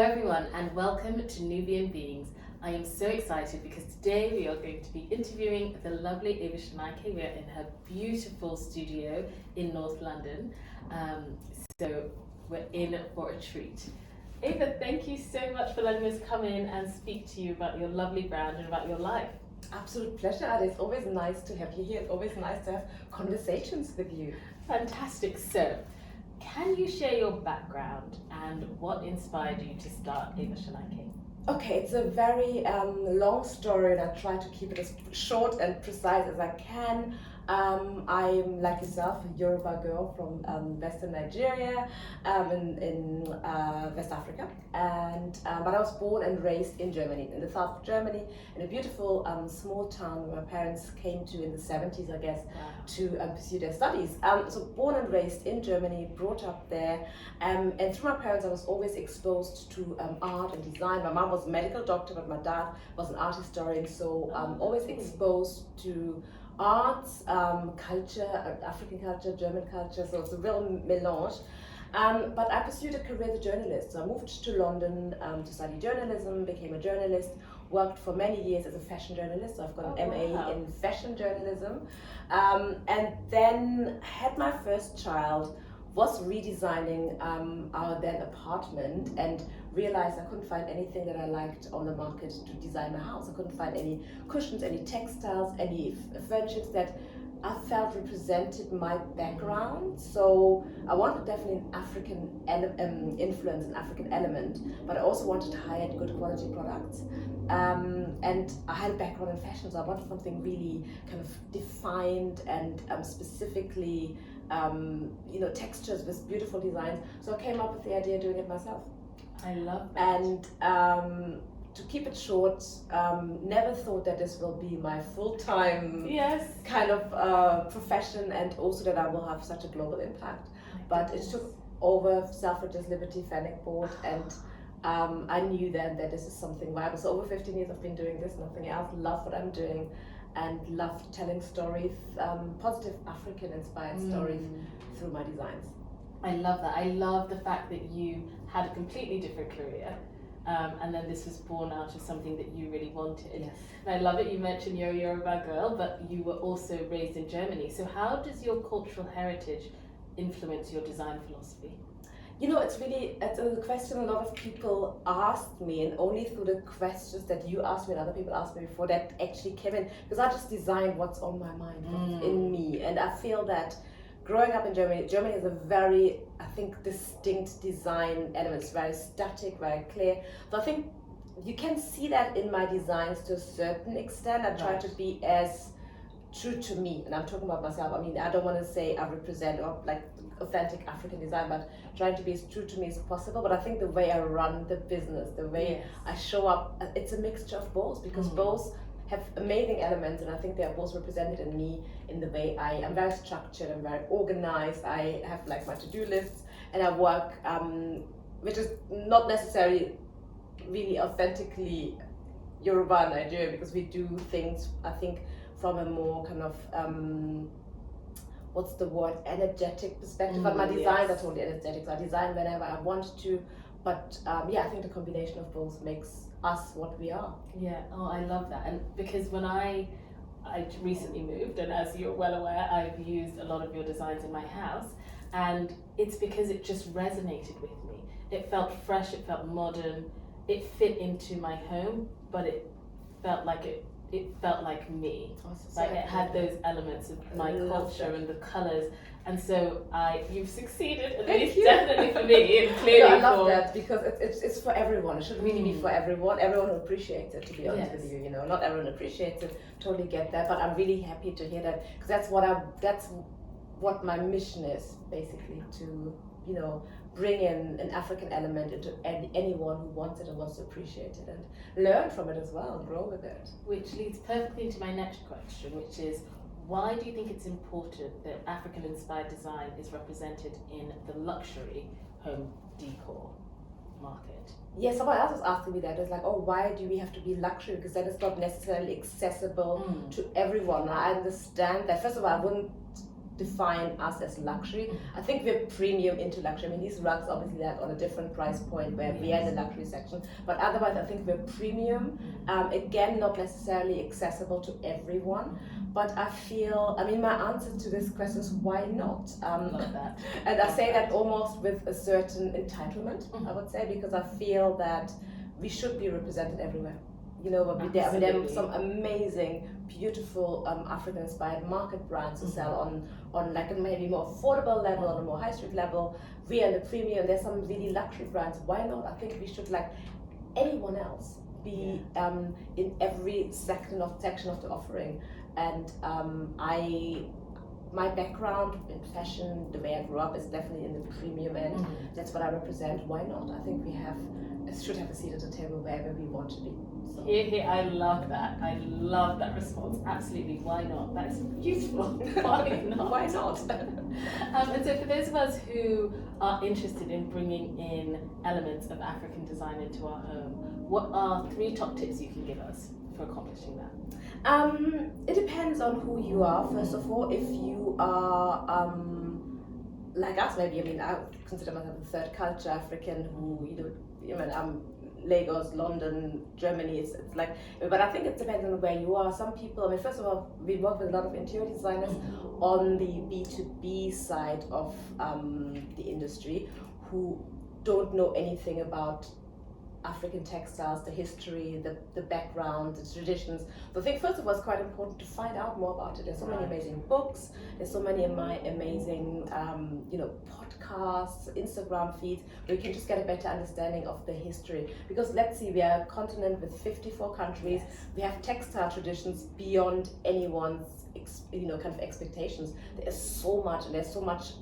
everyone, and welcome to Nubian Beings. I am so excited because today we are going to be interviewing the lovely Eva Sonaike. We are in her beautiful studio in North London, so we're in for a treat. Eva, thank you so much for letting us come in and speak to you about your lovely brand and about your life. Absolute pleasure, Ade. It's always nice to have you here. It's always nice to have conversations with you. Fantastic. So, can you share your background and what inspired you to start Eva Sonaike? Okay, it's a very long story, and I try to keep it as short and precise as I can. I'm like yourself, a Yoruba girl from Western Nigeria, in West Africa, and but I was born and raised in Germany, in the south of Germany, in a beautiful small town where my parents came to in the 70s, I guess, to pursue their studies. So born and raised in Germany, brought up there, and through my parents I was always exposed to art and design. My mom was a medical doctor, but my dad was an art historian, so always exposed to arts, culture, African culture, German culture, so it's a real melange. But I pursued a career as a journalist. So I moved to London to study journalism, became a journalist, worked for many years as a fashion journalist. So I've got an MA in fashion journalism, and then had my first child, was redesigning our then apartment, and realized I couldn't find anything that I liked on the market to design my house. I couldn't find any cushions, any textiles, any furnishings that I felt represented my background. So I wanted definitely an African influence, an African element, but I also wanted high-end, good quality products. And I had a background in fashion, so I wanted something really kind of defined and specifically textures with beautiful designs. So I came up with the idea of doing it myself. I love that. And to keep it short, never thought that this will be my full-time kind of profession, and also that I will have such a global impact. But it took over Selfridges Liberty Fennec board, and I knew then that this is something viable. So over 15 years I've been doing this, nothing else. Love what I'm doing, and love telling stories, positive African-inspired stories through my designs. I love that. I love the fact that you had a completely different career, and then this was born out of something that you really wanted. Yes. And I love it. You mentioned you're a Yoruba girl, but you were also raised in Germany. So how does your cultural heritage influence your design philosophy? You know, it's a question a lot of people asked me, and only through the questions that you asked me and other people asked me before that actually came in, because I just designed what's on my mind, what's in me. And I feel that growing up in Germany is a very, I think, distinct design element. It's very static, very clear. So I think you can see that in my designs to a certain extent. I try to be as true to me, and I'm talking about myself. I mean, I don't want to say I represent or like authentic African design, but trying to be as true to me as possible. But I think the way I run the business, the way I show up, it's a mixture of both, because both have amazing elements, and I think they are both represented in me in the way I am very structured, I'm very organized, I have like my to-do lists, and I work, which is not necessarily really authentically Yoruba Nigerian, because we do things, I think, from a more kind of what's the word, energetic perspective. But my designs are totally energetic, so I design whenever I want to. But I think the combination of both makes us what we are. Yeah, I love that. And because when I recently moved, and as you're well aware, I've used a lot of your designs in my house, and it's because it just resonated with me. It felt fresh, it felt modern, it fit into my home, but it felt like me. Like it had those elements of my culture and the colours, and so you've succeeded, at least definitely for me, and clearly I love that, because it's for everyone. It should really be for everyone who appreciates it, to be honest with you. Not everyone appreciates it, totally get that, but I'm really happy to hear that, because that's what my mission is, basically, to bring in an African element into anyone who wants it and wants to appreciate it and learn from it as well, grow with it. Which leads perfectly into my next question, which is, why do you think it's important that African-inspired design is represented in the luxury home decor market? Yeah, someone else was asking me that. It's like, why do we have to be luxury? Because that is not necessarily accessible to everyone. I understand that. First of all, I wouldn't define us as luxury. I think we're premium into luxury. I mean, these rugs obviously are on a different price point where we are in the luxury section, but otherwise I think we're premium. Again, not necessarily accessible to everyone, but I feel, I mean, my answer to this question is why not? Love that. And I say that almost with a certain entitlement, I would say, because I feel that we should be represented everywhere. You know, but there are some amazing, beautiful African-inspired market brands who sell on like a maybe more affordable level, on a more high street level. We are in the premium. There's some really luxury brands. Why not? I think we should, like anyone else, be in every section of the offering. And my background in fashion, the way I grew up, is definitely in the premium end. That's what I represent. Why not? I think we should have a seat at the table wherever we want to be. So. Here, I love that. I love that response. Absolutely. Why not? That is beautiful. Why not? Why not? And so for those of us who are interested in bringing in elements of African design into our home, what are 3 top tips you can give us for accomplishing that? It depends on who you are, first of all. If you are like us, maybe, I mean, I consider myself a third culture African who, you know, I'm Lagos, London, Germany, it's like, but I think it depends on where you are. Some people, I mean, first of all, we work with a lot of interior designers on the B2B side of the industry who don't know anything about African textiles, the history, the background, the traditions. So I think first of all it's quite important to find out more about it. There's so many amazing books, there's so many amazing podcasts, Instagram feeds, where you can just get a better understanding of the history. Because let's see, we are a continent with 54 countries, we have textile traditions beyond anyone's kind of expectations. There's so much, and there's so much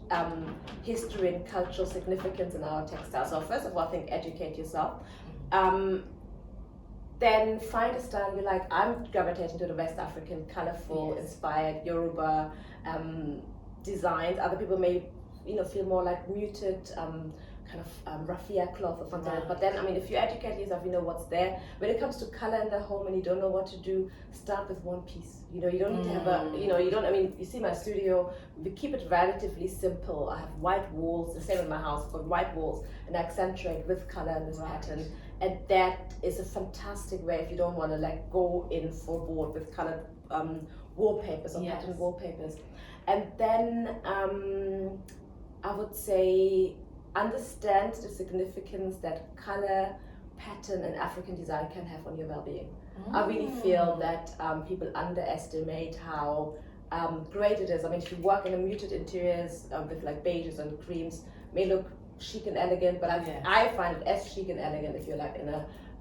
history and cultural significance in our textiles. So first of all, I think educate yourself. Then find a style you like. I'm gravitating to the West African, colorful, inspired Yoruba designs. Other people may, feel more like muted, kind of raffia cloth or something. But then, I mean, if you educate yourself, you know what's there. When it comes to color in the home and you don't know what to do, start with one piece. You don't need to have you see my studio, we keep it relatively simple. I have white walls, the same in my house, but white walls, and I accentuate with color in this pattern. And that is a fantastic way if you don't want to go in for board with colored wallpapers or patterned wallpapers. And then I would say understand the significance that color, pattern, and African design can have on your well-being. I really feel that people underestimate how great it is. I mean, if you work in a muted interiors with beiges and creams, may look chic and elegant, but I find it as chic and elegant if you're in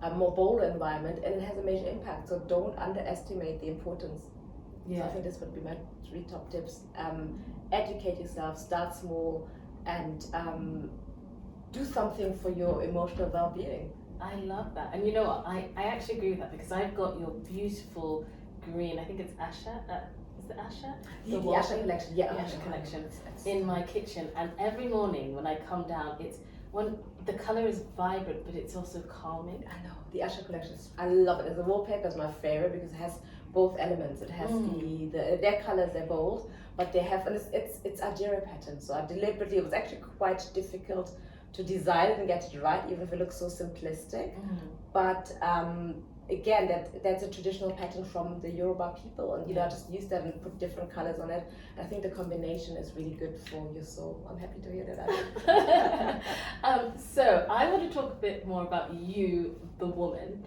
a more bold environment, and it has a major impact. So don't underestimate the importance. So I think this would be my 3 top tips. Educate yourself, start small, and do something for your emotional well-being. I love that. And you know what, I actually agree with that, because I've got your beautiful green, I think it's Asha, is it Asha? The Asha collection, the Asha collection in my kitchen, and every morning when I come down, the color is vibrant, but it's also calming. I know, the Asha collection, I love it. The wallpaper is my favorite because it has both elements. It has their colors, they're bold, but they have, and it's Algeria pattern. So I deliberately, it was actually quite difficult to design it and get it right, even if it looks so simplistic. But again, that's a traditional pattern from the Yoruba people, and I just use that and put different colors on it. I think the combination is really good for your soul. I'm happy to hear that. So I want to talk a bit more about you, the woman.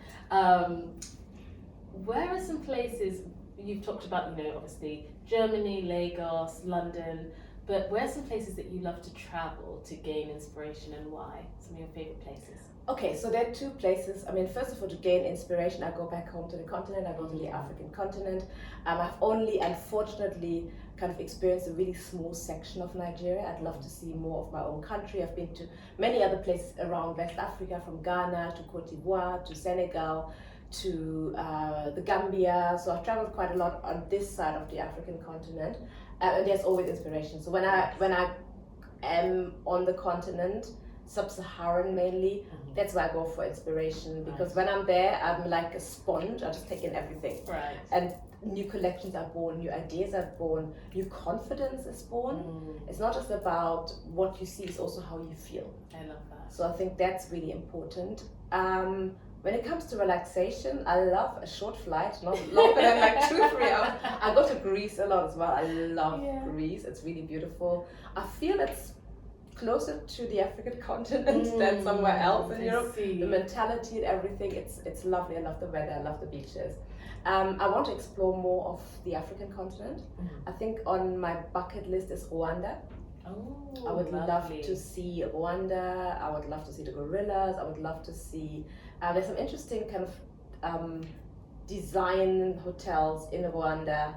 Where are some places you've talked about? Obviously Germany, Lagos, London. But where are some places that you love to travel to gain inspiration, and why? Some of your favorite places? Okay, so there are 2 places. I mean, first of all, to gain inspiration, I go back home to the continent. I go to the African continent. I've only, unfortunately, kind of experienced a really small section of Nigeria. I'd love to see more of my own country. I've been to many other places around West Africa, from Ghana to Cote d'Ivoire to Senegal to the Gambia. So I've traveled quite a lot on this side of the African continent. And there's always inspiration. So when I am on the continent, sub-Saharan mainly. That's why I go for inspiration, because when I'm there, I'm like a sponge. I just take in everything. Right. And new collections are born, new ideas are born, new confidence is born. It's not just about what you see, it's also how you feel. I love that. So I think that's really important. When it comes to relaxation, I love a short flight, not longer than like 2-3 hours. I go to Greece a lot as well. I love Greece. It's really beautiful. I feel it's closer to the African continent than somewhere else in Europe. The mentality and everything, it's lovely. I love the weather, I love the beaches. I want to explore more of the African continent. I think on my bucket list is Rwanda. Oh, I would love to see Rwanda. I would love to see the gorillas. I would love to see. There's some interesting kind of design hotels in Rwanda,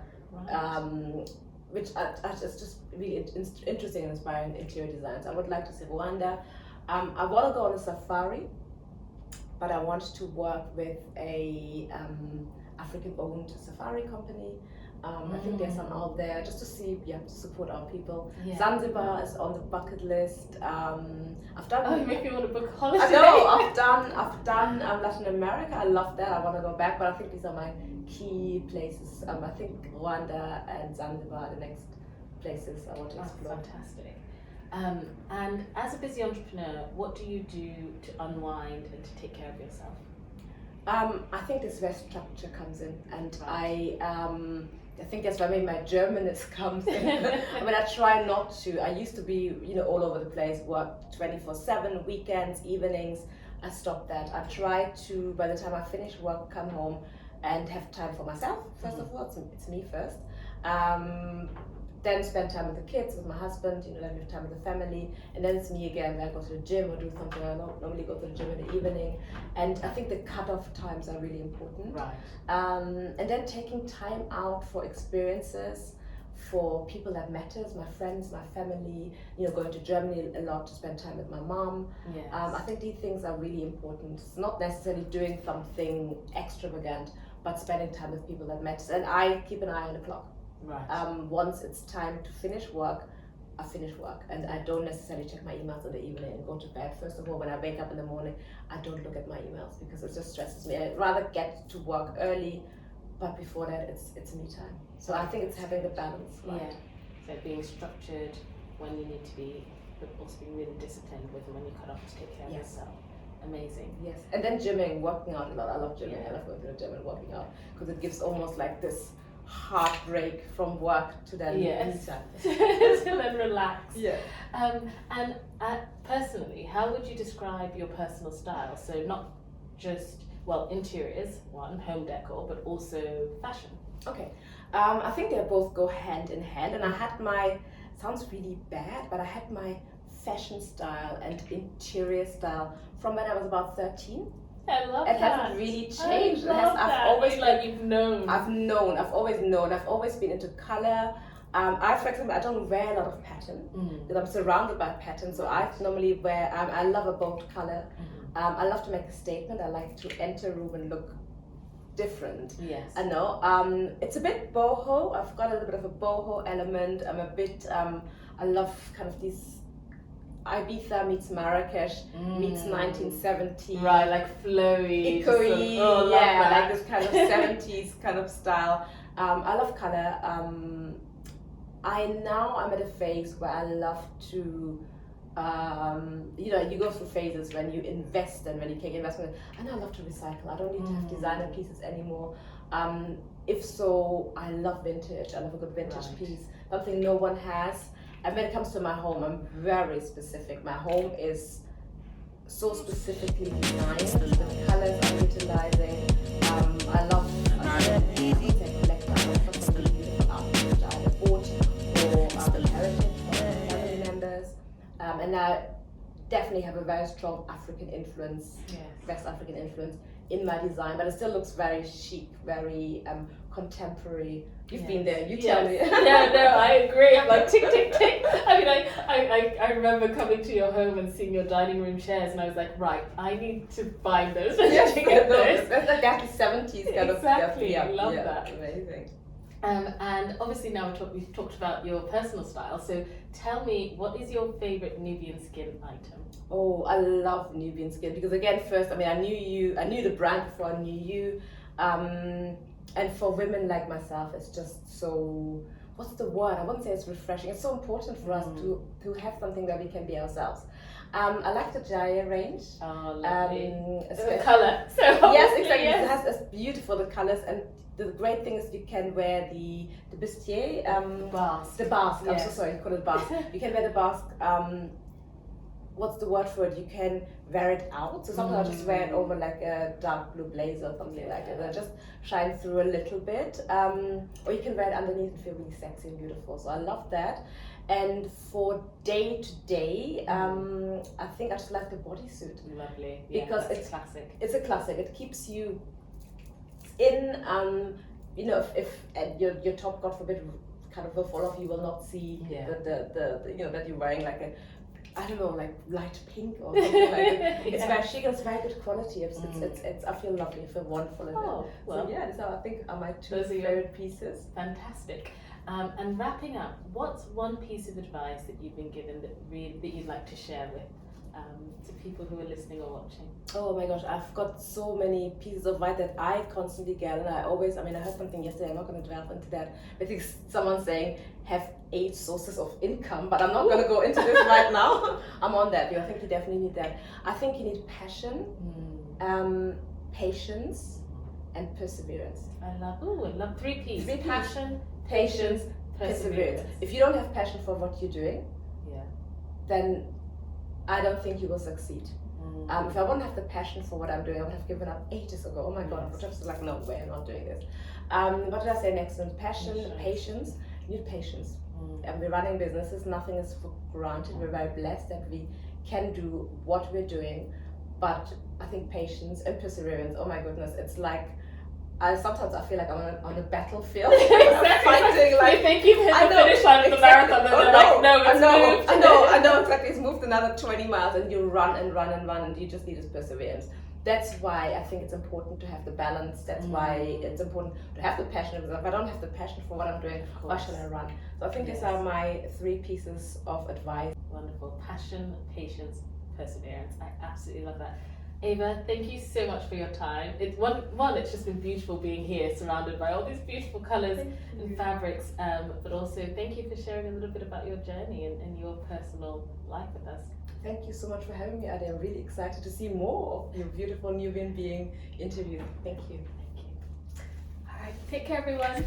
which are just really interesting and inspiring interior designs. I would like to see Rwanda. I want to go on a safari, but I want to work with a African-owned safari company. I think there's some out there just to see, to support our people. Zanzibar is on the bucket list. I've done. Oh, you make me want to book a holiday. I know. I've done Latin America. I love that. I want to go back, but I think these are my key places. I think Rwanda and Zanzibar are the next places I want to explore. Fantastic. And as a busy entrepreneur, what do you do to unwind and to take care of yourself? I think this where structure comes in, and I think that's why maybe my Germanness comes in. I mean, I try not to. I used to be, all over the place, work 24/7, weekends, evenings. I stopped that. I try to, by the time I finish work, come home and have time for myself. First of all, it's me first. Then spend time with the kids, with my husband, then have time with the family, and then it's me again. I go to the gym or do something. I normally go to the gym in the evening, and I think the cut-off times are really important. Right. And then taking time out for experiences, for people that matters, my friends, my family. Going to Germany a lot to spend time with my mom. Yes. I think these things are really important. It's not necessarily doing something extravagant, but spending time with people that matters. And I keep an eye on the clock. Right. Once it's time to finish work, I finish work, and I don't necessarily check my emails in the evening and go to bed. First of all, when I wake up in the morning, I don't look at my emails because it just stresses me. I'd rather get to work early, but before that, it's me time. So I think it's having the balance. Right? Yeah. So being structured when you need to be, but also being really disciplined with when you cut off to take care of yourself. Amazing. Yes, and then gymming, working out a lot. I love gymming. I love going to the gym and working out because it gives almost like this heartbreak from work to then to then relax. Yeah. And personally, how would you describe your personal style? So not just interiors, home decor, but also fashion. Okay. I think they both go hand in hand, and I had sounds really bad, but I had my fashion style and interior style from when I was about 13. I love it that. hasn't really changed. I've always you've known. I've always known. I've always been into color. For example, I don't wear a lot of pattern because I'm surrounded by pattern. So I normally wear. I love a bold color. I love to make a statement. I like to enter a room and look different. Yes. I know. It's a bit boho. I've got a little bit of a boho element. I'm a bit. I love kind of these. Ibiza meets Marrakesh meets 1970s. Right, like flowy. Eco-y, like this kind of 70s kind of style. I love color. I'm at a phase where I love to, you go through phases when you invest and when you take investment. And I love to recycle. I don't need to have designer pieces anymore. If so, I love vintage. I love a good vintage piece. Something no one has. And when it comes to my home, I'm very specific. My home is so specifically designed. The colors I'm utilizing. I love some really beautiful art which I either bought or heritage from family members. And I definitely have a very strong African influence, West African influence in my design, but it still looks very chic, very contemporary. You've been there, you tell me. Yeah, no, I agree. I'm like, tick, tick, tick. I mean, I remember coming to your home and seeing your dining room chairs, and I was like, right, I need to find those. Yes, get those. That's like that 70s kind of stuff. Exactly, I love that. Amazing. And obviously now we've talked about your personal style, so tell me, what is your favourite Nubian Skin item? Oh, I love Nubian Skin because again, first, I mean, I knew the brand before I knew you. And for women like myself, it's just so, what's the word? I wouldn't say it's refreshing. It's so important for us to have something where we can be ourselves. I like the Jaiye range. Oh, lovely. The Especially- colour. So Yes, exactly. yes. It has it's beautiful the colors, and the great thing is you can wear the bustier, Basque. the basque. I'm so Yes. sorry, you call it basque. You can wear the basque. What's the word for it? You can wear it out. So sometimes I just wear it over like a dark blue blazer or something like that. And it just shines through a little bit. Or you can wear it underneath and feel really sexy and beautiful. So I love that. And for day to day, I think I just like the bodysuit. Lovely. Because it's classic. It's a classic. It keeps you in. You know, if your top, God forbid, kind of will fall off, you will not see the you know that you're wearing like a, I don't know, like light pink or something like that. It's very chic and it's very good quality. It's I feel lovely, I feel wonderful in Oh, it. well. So yeah, these are I think are my two Those are your- favorite pieces. Fantastic. And wrapping up, what's one piece of advice that you've been given that you'd like to share with to people who are listening or watching? Oh my gosh, I've got so many pieces of advice that I constantly get, and I heard something yesterday, I'm not going to delve into that. I think someone saying have 8 sources of income, but I'm not going to go into this right now. I'm on that. I think you definitely need that. I think you need passion, patience, and perseverance. I love 3 P's. 3 Ps. Passion, Patience, perseverance. If you don't have passion for what you're doing, then I don't think you will succeed. If I wouldn't have the passion for what I'm doing, I would have given up ages ago. Oh my God, I would have said like, no way, I'm not doing this. What did I say next? Passion, patience. You need patience. And we're running businesses, nothing is for granted. We're very blessed that we can do what we're doing, but I think patience and perseverance, oh my goodness, it's like, sometimes I feel like I'm on a battlefield. Exactly. Fighting like, you think you've hit I the know, finish line of the exactly. marathon and Oh, they're like, no, it's moved. I know exactly. It's moved another 20 miles and you run and run and run and you just need this perseverance. That's why I think it's important to have the balance. That's why it's important to have the passion. Because if I don't have the passion for what I'm doing, why should I run? So I think these are my 3 pieces of advice. Wonderful. Passion, patience, perseverance. I absolutely love that. Eva, thank you so much for your time. It's it's just been beautiful being here, surrounded by all these beautiful colours and fabrics. But also, thank you for sharing a little bit about your journey and your personal life with us. Thank you so much for having me, Ade. I'm really excited to see more of your beautiful Nubian Being interviews. Thank you. Thank you. All right, take care, everyone.